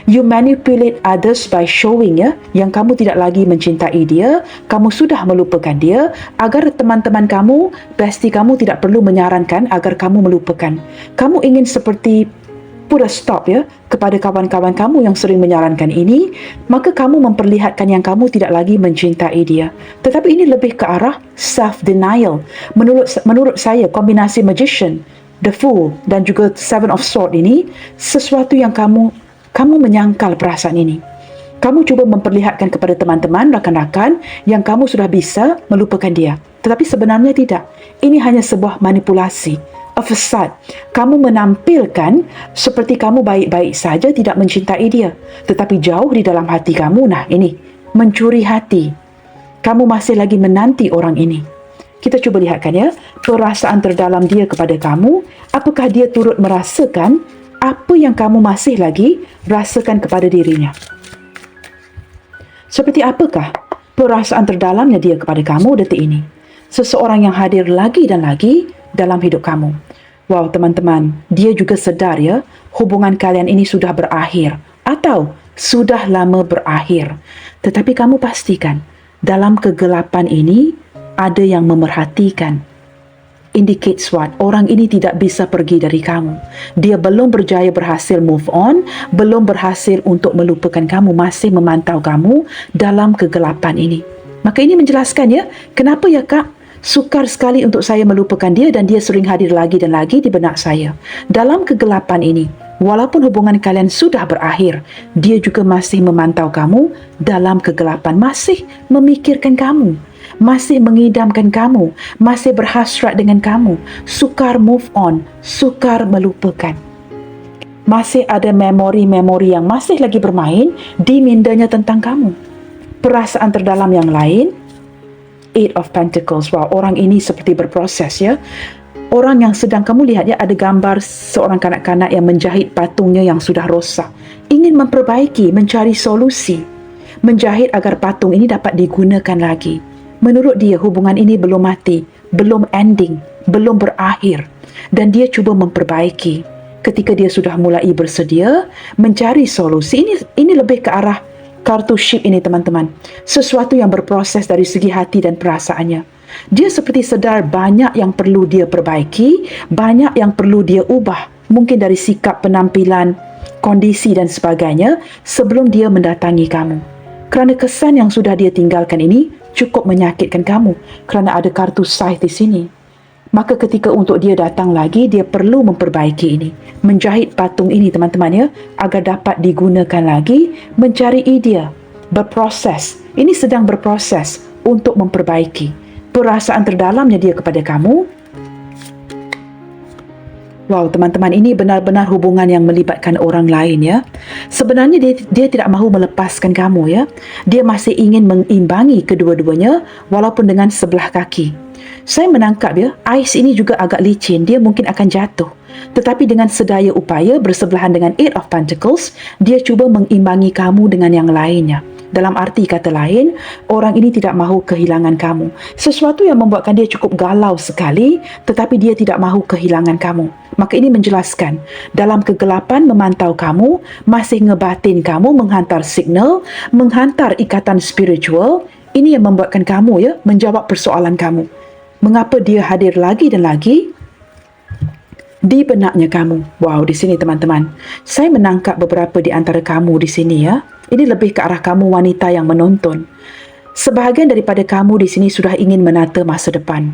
You manipulate others by showing ya, yang kamu tidak lagi mencintai dia, kamu sudah melupakan dia, agar teman-teman kamu, bestie kamu tidak perlu menyarankan agar kamu melupakan. Kamu ingin seperti put a stop ya kepada kawan-kawan kamu yang sering menyarankan ini, maka kamu memperlihatkan yang kamu tidak lagi mencintai dia. Tetapi ini lebih ke arah self-denial. Menurut saya, kombinasi magician, the fool dan juga seven of sword ini, sesuatu yang kamu menyangkal perasaan ini. Kamu cuba memperlihatkan kepada teman-teman, rakan-rakan yang kamu sudah bisa melupakan dia. Tetapi sebenarnya tidak. Ini hanya sebuah manipulasi. A facade. Kamu menampilkan seperti kamu baik-baik saja tidak mencintai dia. Tetapi jauh di dalam hati kamu, nah ini, mencuri hati. Kamu masih lagi menanti orang ini. Kita cuba lihatkan ya, perasaan terdalam dia kepada kamu, apakah dia turut merasakan apa yang kamu masih lagi rasakan kepada dirinya. Seperti apakah perasaan terdalamnya dia kepada kamu detik ini? Seseorang yang hadir lagi dan lagi dalam hidup kamu. Wow teman-teman, dia juga sedar ya, hubungan kalian ini sudah berakhir atau sudah lama berakhir. Tetapi kamu pastikan, dalam kegelapan ini ada yang memerhatikan. Indicates what? Orang ini tidak bisa pergi dari kamu. Dia belum berjaya berhasil move on, belum berhasil untuk melupakan kamu, masih memantau kamu dalam kegelapan ini. Maka ini menjelaskan ya, kenapa ya Kak, sukar sekali untuk saya melupakan dia dan dia sering hadir lagi dan lagi di benak saya. Dalam kegelapan ini, walaupun hubungan kalian sudah berakhir, dia juga masih memantau kamu dalam kegelapan, masih memikirkan kamu, masih mengidamkan kamu, masih berhasrat dengan kamu, sukar move on, sukar melupakan. Masih ada memori-memori yang masih lagi bermain di mindanya tentang kamu. Perasaan terdalam yang lain, Eight of Pentacles. Wow, orang ini seperti berproses ya. Orang yang sedang kamu lihat ya, ada gambar seorang kanak-kanak yang menjahit patungnya yang sudah rosak. Ingin memperbaiki, mencari solusi. Menjahit agar patung ini dapat digunakan lagi. Menurut dia, hubungan ini belum mati, belum ending, belum berakhir. Dan dia cuba memperbaiki. Ketika dia sudah mulai bersedia mencari solusi, ini lebih ke arah kartu ship ini teman-teman. Sesuatu yang berproses dari segi hati dan perasaannya. Dia seperti sedar banyak yang perlu dia perbaiki, banyak yang perlu dia ubah. Mungkin dari sikap, penampilan, kondisi dan sebagainya sebelum dia mendatangi kamu. Kerana kesan yang sudah dia tinggalkan ini cukup menyakitkan kamu kerana ada kartu saiz di sini. Maka ketika untuk dia datang lagi, dia perlu memperbaiki ini. Menjahit patung ini teman-teman ya, agar dapat digunakan lagi, mencari idea, berproses. Ini sedang berproses untuk memperbaiki. Perasaan terdalamnya dia kepada kamu. Wow, teman-teman, ini benar-benar hubungan yang melibatkan orang lain ya. Sebenarnya dia tidak mahu melepaskan kamu ya. Dia masih ingin mengimbangi kedua-duanya walaupun dengan sebelah kaki. Saya menangkap ya, ais ini juga agak licin, dia mungkin akan jatuh. Tetapi dengan sedaya upaya bersebelahan dengan Eight of Pentacles, dia cuba mengimbangi kamu dengan yang lainnya. Dalam arti kata lain, orang ini tidak mahu kehilangan kamu. Sesuatu yang membuatkan dia cukup galau sekali, tetapi dia tidak mahu kehilangan kamu. Maka ini menjelaskan, dalam kegelapan memantau kamu, masih ngebatin kamu, menghantar signal, menghantar ikatan spiritual. Ini yang membuatkan kamu ya menjawab persoalan kamu. Mengapa dia hadir lagi dan lagi di benaknya kamu? Wow, di sini teman-teman, saya menangkap beberapa di antara kamu di sini ya. Ini lebih ke arah kamu wanita yang menonton. Sebahagian daripada kamu di sini sudah ingin menata masa depan.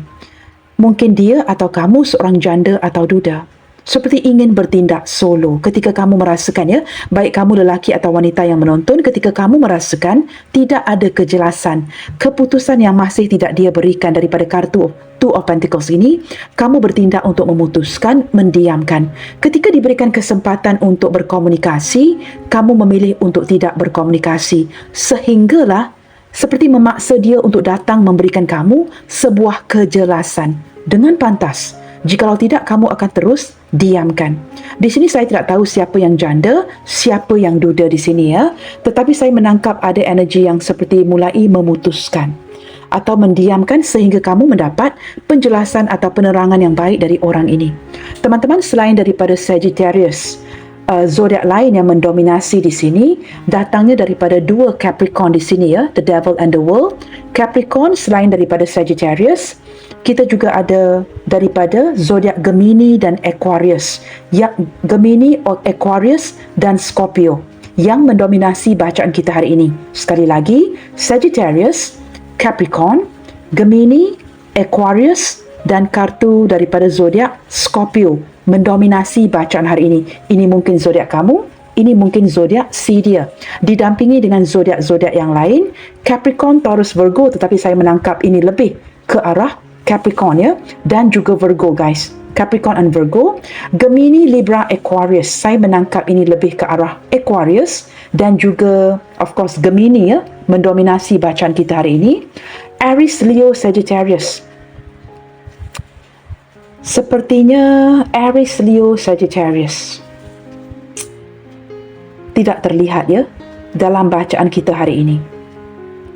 Mungkin dia atau kamu seorang janda atau duda. Seperti ingin bertindak solo ketika kamu merasakan ya, baik kamu lelaki atau wanita yang menonton, ketika kamu merasakan tidak ada kejelasan, keputusan yang masih tidak dia berikan daripada kartu Two of Pentacles ini, kamu bertindak untuk memutuskan, mendiamkan. Ketika diberikan kesempatan untuk berkomunikasi, kamu memilih untuk tidak berkomunikasi, sehinggalah seperti memaksa dia untuk datang memberikan kamu sebuah kejelasan dengan pantas. Jikalau tidak, kamu akan terus diamkan. Di sini saya tidak tahu siapa yang janda, siapa yang duda di sini ya. Tetapi saya menangkap ada energi yang seperti mulai memutuskan atau mendiamkan sehingga kamu mendapat penjelasan atau penerangan yang baik dari orang ini. Teman-teman, selain daripada Sagittarius, zodiak lain yang mendominasi di sini datangnya daripada dua Capricorn di sini ya, the Devil and the World. Capricorn selain daripada Sagittarius, kita juga ada daripada zodiak Gemini dan Aquarius. Gemini, Aquarius dan Scorpio yang mendominasi bacaan kita hari ini. Sekali lagi, Sagittarius, Capricorn, Gemini, Aquarius dan kartu daripada zodiak Scorpio mendominasi bacaan hari ini. Ini mungkin zodiak kamu, ini mungkin zodiak si dia. Didampingi dengan zodiak-zodiak yang lain, Capricorn, Taurus, Virgo, tetapi saya menangkap ini lebih ke arah Capricorn ya, dan juga Virgo guys. Capricorn and Virgo. Gemini, Libra, Aquarius. Saya menangkap ini lebih ke arah Aquarius dan juga of course Gemini ya, mendominasi bacaan kita hari ini. Aries, Leo, Sagittarius. Sepertinya Aries, Leo, Sagittarius tidak terlihat ya dalam bacaan kita hari ini.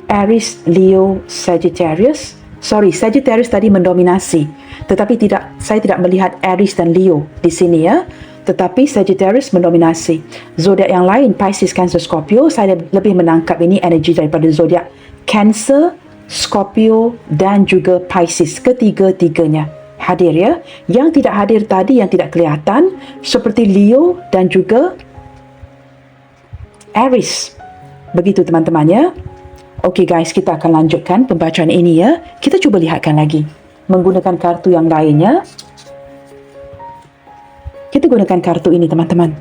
Aries, Leo, Sagittarius. Sagittarius tadi mendominasi. Tetapi saya tidak melihat Aries dan Leo di sini ya. Tetapi Sagittarius mendominasi. Zodiak yang lain, Pisces, Cancer, Scorpio, saya lebih menangkap ini energi daripada zodiak Cancer, Scorpio dan juga Pisces. Ketiga-tiganya hadir ya. Yang tidak hadir tadi, yang tidak kelihatan, seperti Leo dan juga Aries. Begitu teman-teman ya. Okey guys, kita akan lanjutkan pembacaan ini ya. Kita cuba lihatkan lagi. Menggunakan kartu yang lainnya. Kita gunakan kartu ini teman-teman.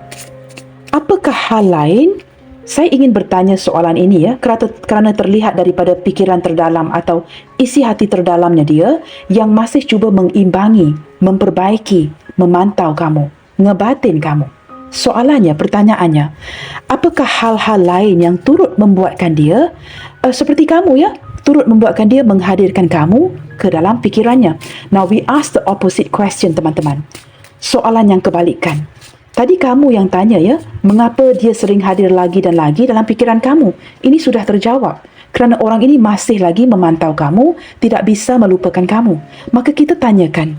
Apakah hal lain? Saya ingin bertanya soalan ini ya, kerana terlihat daripada pikiran terdalam atau isi hati terdalamnya dia yang masih cuba mengimbangi, memperbaiki, memantau kamu, ngebatin kamu. Soalannya, pertanyaannya, apakah hal-hal lain yang turut membuatkan dia seperti kamu ya, turut membuatkan dia menghadirkan kamu ke dalam pikirannya? Now we ask the opposite question teman-teman. Soalan yang kebalikan. Tadi kamu yang tanya ya, mengapa dia sering hadir lagi dan lagi dalam pikiran kamu? Ini sudah terjawab. Kerana orang ini masih lagi memantau kamu, tidak bisa melupakan kamu. Maka kita tanyakan,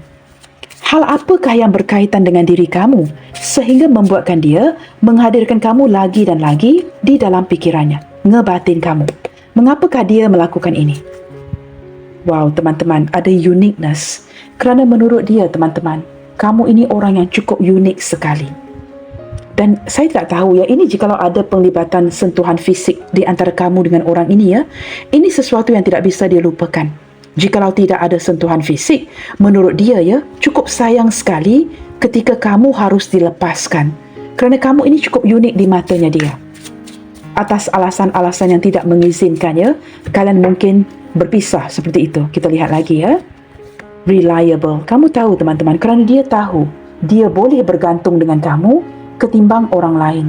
hal apakah yang berkaitan dengan diri kamu sehingga membuatkan dia menghadirkan kamu lagi dan lagi di dalam pikirannya, ngebatin kamu? Mengapakah dia melakukan ini? Wow, teman-teman, ada uniqueness. Kerana menurut dia, teman-teman, kamu ini orang yang cukup unik sekali. Dan saya tak tahu ya, ini jikalau ada penglibatan sentuhan fisik di antara kamu dengan orang ini ya, ini sesuatu yang tidak bisa dilupakan. Jikalau tidak ada sentuhan fisik, menurut dia ya, cukup sayang sekali ketika kamu harus dilepaskan. Kerana kamu ini cukup unik di matanya dia. Atas alasan-alasan yang tidak mengizinkannya, kalian mungkin berpisah seperti itu. Kita lihat lagi ya. Reliable. Kamu tahu teman-teman, kerana dia tahu dia boleh bergantung dengan kamu ketimbang orang lain.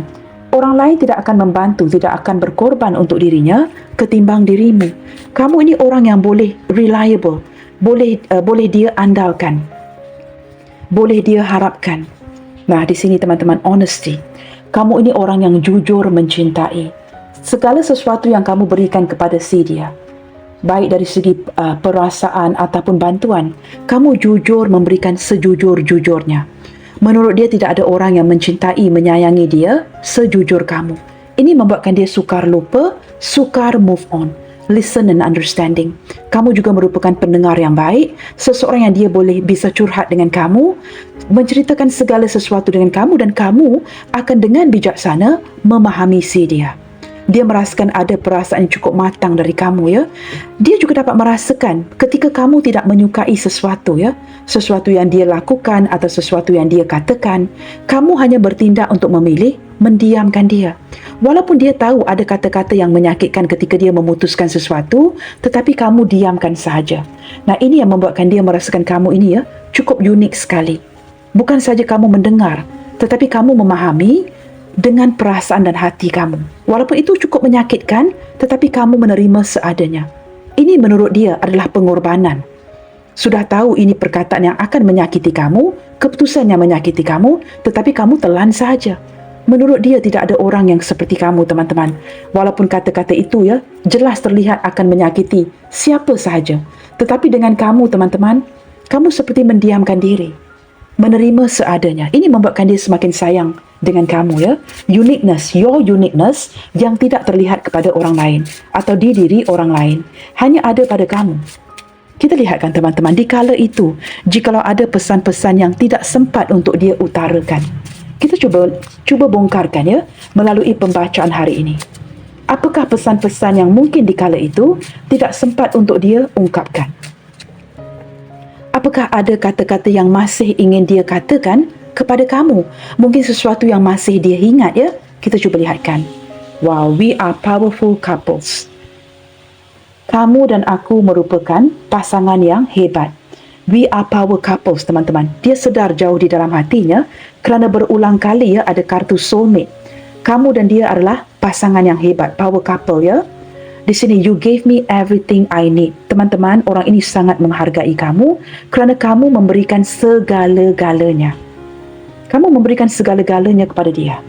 Orang lain tidak akan membantu, tidak akan berkorban untuk dirinya ketimbang dirimu. Kamu ini orang yang boleh reliable, boleh dia andalkan, boleh dia harapkan. Nah, di sini teman-teman, honesty. Kamu ini orang yang jujur mencintai. Segala sesuatu yang kamu berikan kepada si dia, baik dari segi perasaan ataupun bantuan, kamu jujur memberikan sejujur-jujurnya. Menurut dia tidak ada orang yang mencintai, menyayangi dia sejujur kamu. Ini membuatkan dia sukar lupa, sukar move on. Listen and understanding. Kamu juga merupakan pendengar yang baik, seseorang yang dia boleh bisa curhat dengan kamu, menceritakan segala sesuatu dengan kamu, dan kamu akan dengan bijaksana memahami si dia. Dia merasakan ada perasaan yang cukup matang dari kamu ya. Dia juga dapat merasakan ketika kamu tidak menyukai sesuatu ya, sesuatu yang dia lakukan atau sesuatu yang dia katakan, kamu hanya bertindak untuk memilih mendiamkan dia. Walaupun dia tahu ada kata-kata yang menyakitkan ketika dia memutuskan sesuatu, tetapi kamu diamkan sahaja. Nah, ini yang membuatkan dia merasakan kamu ini ya cukup unik sekali. Bukan saja kamu mendengar, tetapi kamu memahami dengan perasaan dan hati kamu. Walaupun itu cukup menyakitkan, tetapi kamu menerima seadanya. Ini menurut dia adalah pengorbanan. Sudah tahu ini perkataan yang akan menyakiti kamu, keputusan yang menyakiti kamu, tetapi kamu telan sahaja. Menurut dia tidak ada orang yang seperti kamu, teman-teman. Walaupun kata-kata itu ya jelas terlihat akan menyakiti siapa sahaja. Tetapi dengan kamu, teman-teman, kamu seperti mendiamkan diri, menerima seadanya. Ini membuatkan dia semakin sayang dengan kamu ya. Uniqueness, your uniqueness yang tidak terlihat kepada orang lain atau di diri orang lain, hanya ada pada kamu. Kita lihatkan teman-teman, di kala itu, jikalau ada pesan-pesan yang tidak sempat untuk dia utarakan, kita cuba bongkarkan ya melalui pembacaan hari ini. Apakah pesan-pesan yang mungkin di kala itu tidak sempat untuk dia ungkapkan? Apakah ada kata-kata yang masih ingin dia katakan kepada kamu? Mungkin sesuatu yang masih dia ingat ya. Kita cuba lihatkan. Wow, we are powerful couples. Kamu dan aku merupakan pasangan yang hebat. We are power couples, teman-teman. Dia sedar jauh di dalam hatinya kerana berulang kali ya ada kartu soulmate. Kamu dan dia adalah pasangan yang hebat, power couple ya. Di sini, you gave me everything I need. Teman-teman, orang ini sangat menghargai kamu kerana kamu memberikan segala-galanya. Kamu memberikan segala-galanya kepada dia.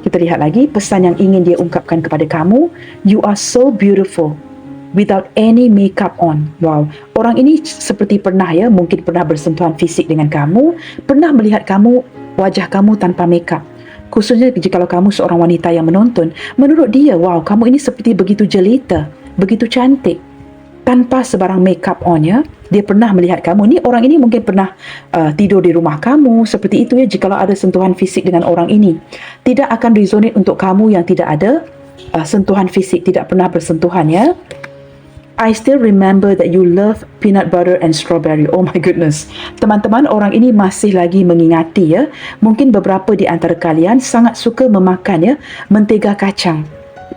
Kita lihat lagi pesan yang ingin dia ungkapkan kepada kamu. You are so beautiful without any makeup on. Wow, orang ini seperti pernah ya, mungkin pernah bersentuhan fisik dengan kamu, pernah melihat kamu, wajah kamu tanpa makeup. Khususnya jika kamu seorang wanita yang menonton, menurut dia, wow, kamu ini seperti begitu jelita, begitu cantik, tanpa sebarang makeup on ya. Dia pernah melihat kamu. Ni orang ini mungkin pernah tidur di rumah kamu, seperti itu ya. Jikalau ada sentuhan fisik dengan orang ini, tidak akan resonate untuk kamu yang tidak ada sentuhan fisik, tidak pernah bersentuhan ya. I still remember that you love peanut butter and strawberry. Oh my goodness. Teman-teman, orang ini masih lagi mengingati ya. Mungkin beberapa di antara kalian sangat suka memakan ya mentega kacang,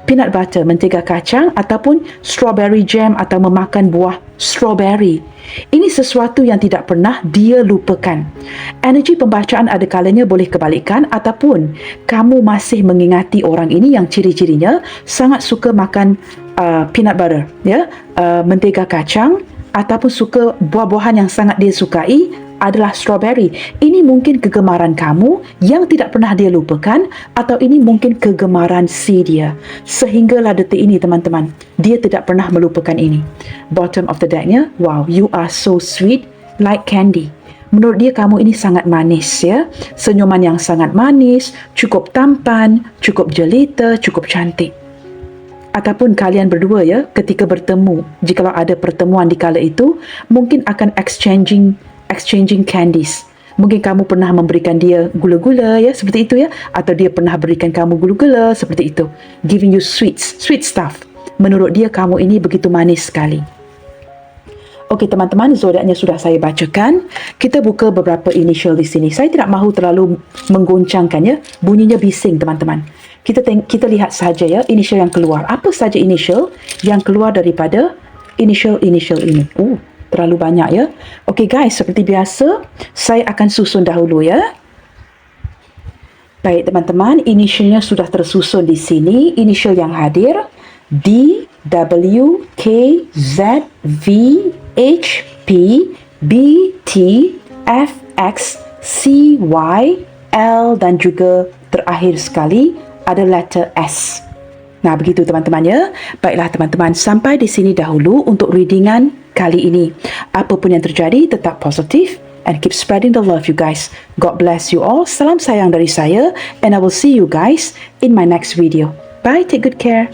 peanut butter, mentega kacang, ataupun strawberry jam, atau memakan buah strawberry. Ini sesuatu yang tidak pernah dia lupakan. Energi pembacaan ada kalanya boleh kebalikan, ataupun kamu masih mengingati orang ini yang ciri-cirinya sangat suka makan peanut butter, ya, mentega kacang, ataupun suka buah-buahan yang sangat dia sukai adalah strawberry. Ini mungkin kegemaran kamu yang tidak pernah dia lupakan, atau ini mungkin kegemaran si dia. Sehinggalah detik ini teman-teman, dia tidak pernah melupakan ini. Bottom of the decknya, wow, you are so sweet like candy. Menurut dia kamu ini sangat manis ya. Senyuman yang sangat manis, cukup tampan, cukup jelita, cukup cantik. Ataupun kalian berdua ya, ketika bertemu, jikalau ada pertemuan di kala itu, mungkin akan exchanging candies. Mungkin kamu pernah memberikan dia gula-gula ya, seperti itu ya, atau dia pernah berikan kamu gula-gula seperti itu, giving you sweet stuff. Menurut dia kamu ini begitu manis sekali. Okey teman-teman, zodiaknya sudah saya bacakan. Kita buka beberapa initial di sini. Saya tidak mahu terlalu menggoncangkan ya. Bunyinya bising teman-teman. Kita lihat saja ya initial yang keluar. Apa saja initial yang keluar daripada initial ini? Terlalu banyak ya. Okey guys, seperti biasa saya akan susun dahulu ya. Baik teman-teman, initialnya sudah tersusun di sini. Initial yang hadir D, W, K, Z, V, H, P, B, T, F, X, C, Y, L dan juga terakhir sekali ada letter S. Nah, begitu teman-teman ya. Baiklah teman-teman, sampai di sini dahulu untuk readingan kali ini. Apapun yang terjadi, tetap positif and keep spreading the love you guys. God bless you all. Salam sayang dari saya and I will see you guys in my next video. Bye, take good care.